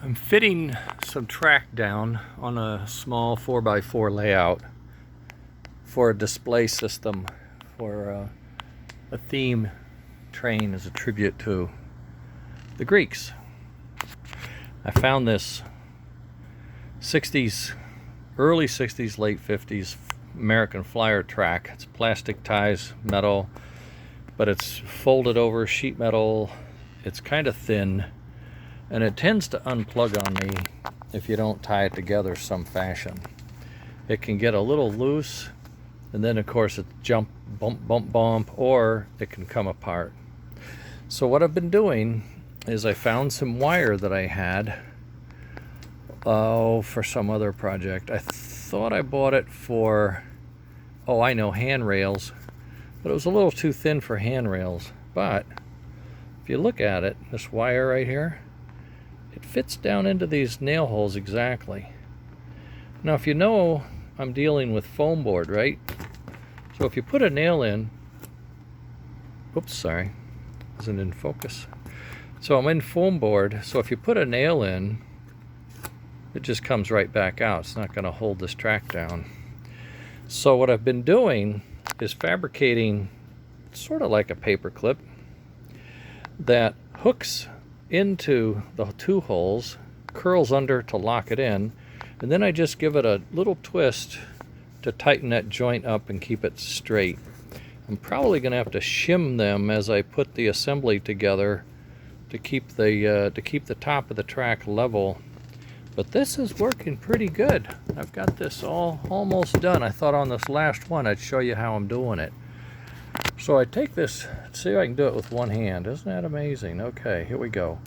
I'm fitting some track down on a small 4x4 layout for a display system for a theme train as a tribute to the Greeks. I found this 60s, early 60s, late 50s American Flyer track. It's plastic ties, metal, but it's folded over sheet metal. It's kind of thin, and it tends to unplug on me if you don't tie it together some fashion. It can get a little loose, and then of course it jump, bump, bump, bump, or it can come apart. So what I've been doing is I found some wire that I had for some other project. I thought I bought it for, I know, handrails, but it was a little too thin for handrails. But if you look at it, this wire right here, it fits down into these nail holes exactly. Now if you know, I'm dealing with foam board, right? So if you put a nail in, oops, sorry, isn't in focus. So I'm in foam board, so if you put a nail in, it just comes right back out. It's not going to hold this track down. So what I've been doing is fabricating sort of like a paper clip that hooks into the two holes, curls under to lock it in, and then I just give it a little twist to tighten that joint up and keep it straight. I'm probably going to have to shim them as I put the assembly together to keep the top of the track level. But this is working pretty good. I've got this all almost done. I thought on this last one I'd show you how I'm doing it. So I take this, let's see if I can do it with one hand. Isn't that amazing? Okay, here we go.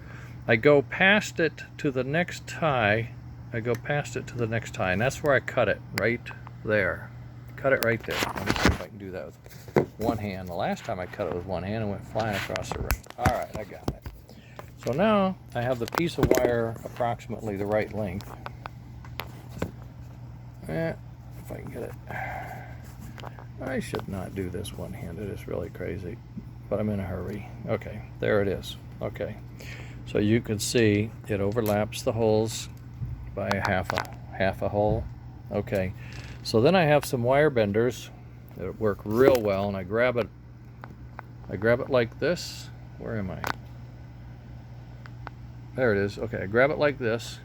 I go past it to the next tie. And that's where I cut it, right there. Cut it right there. Let me see if I can do that with one hand. The last time I cut it with one hand, it went flying across the room. All right, I got it. So now I have the piece of wire approximately the right length. If I can get it. I should not do this one-handed. It's really crazy, but I'm in a hurry. Okay, there it is. Okay, so you can see it overlaps the holes by half a hole. Okay, so then I have some wire benders that work real well, and I grab it like this. Where am I? There it is. Okay, I grab it like this,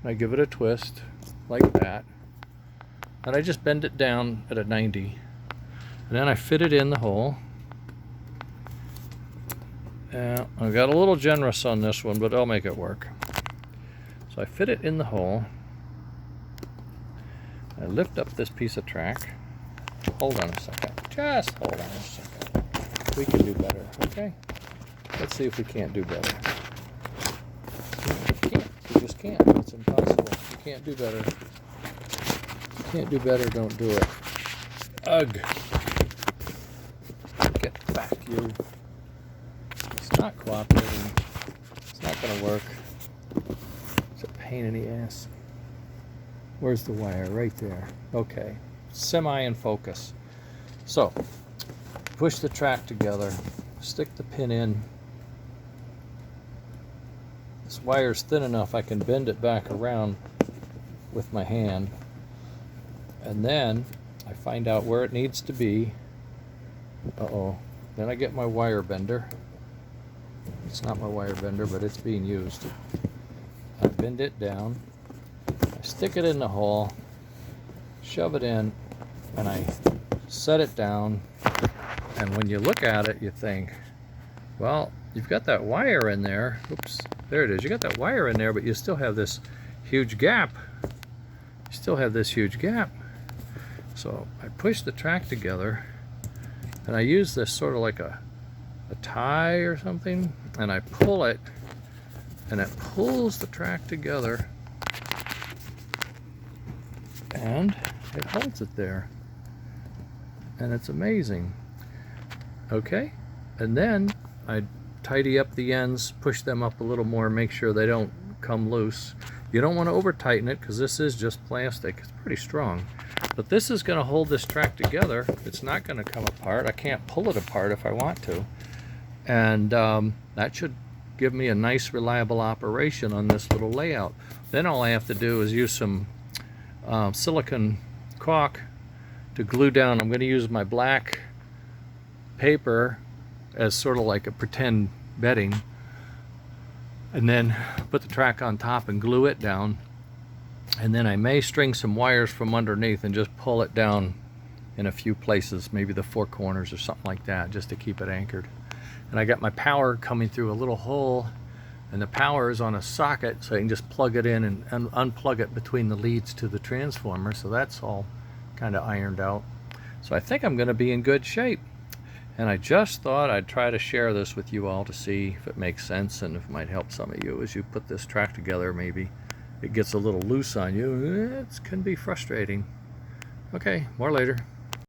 and I give it a twist like that, and I just bend it down at a 90, and then I fit it in the hole. I got a little generous on this one, but I'll make it work. So I fit it in the hole. I lift up this piece of track. Hold on a second. Just hold on a second. We can do better, okay? Let's see if we can't do better. You just can't. It's impossible. You can't do better. You can't do better, don't do it. Ugh. Get back, you. It's not cooperating. It's not going to work. It's a pain in the ass. Where's the wire? Right there. Okay. Semi in focus. So, push the track together. Stick the pin in. This wire's thin enough I can bend it back around with my hand. And then I find out where it needs to be. Then I get my wire bender. It's not my wire bender, but it's being used. I bend it down. I stick it in the hole, shove it in, and I set it down. And when you look at it, you think, well, you've got that wire in there. Oops, there it is. You got that wire in there, but you still have this huge gap. So I push the track together, and I use this sort of like a tie or something, and I pull it, and it pulls the track together, and it holds it there. And it's amazing. Okay, and then I tidy up the ends, push them up a little more, make sure they don't come loose. You don't want to over tighten it because this is just plastic. It's pretty strong, but this is going to hold this track together. It's not going to come apart. I can't pull it apart if I want to, and that should give me a nice reliable operation on this little layout. Then all I have to do is use some silicone caulk to glue down. I'm going to use my black paper as sort of like a pretend bedding, and then put the track on top and glue it down. And then I may string some wires from underneath and just pull it down in a few places, maybe the four corners or something like that, just to keep it anchored. And I got my power coming through a little hole, and the power is on a socket, so I can just plug it in and unplug it between the leads to the transformer. So that's all kind of ironed out. So I think I'm going to be in good shape. And I just thought I'd try to share this with you all to see if it makes sense and if it might help some of you as you put this track together. Maybe it gets a little loose on you. It can be frustrating. Okay, more later.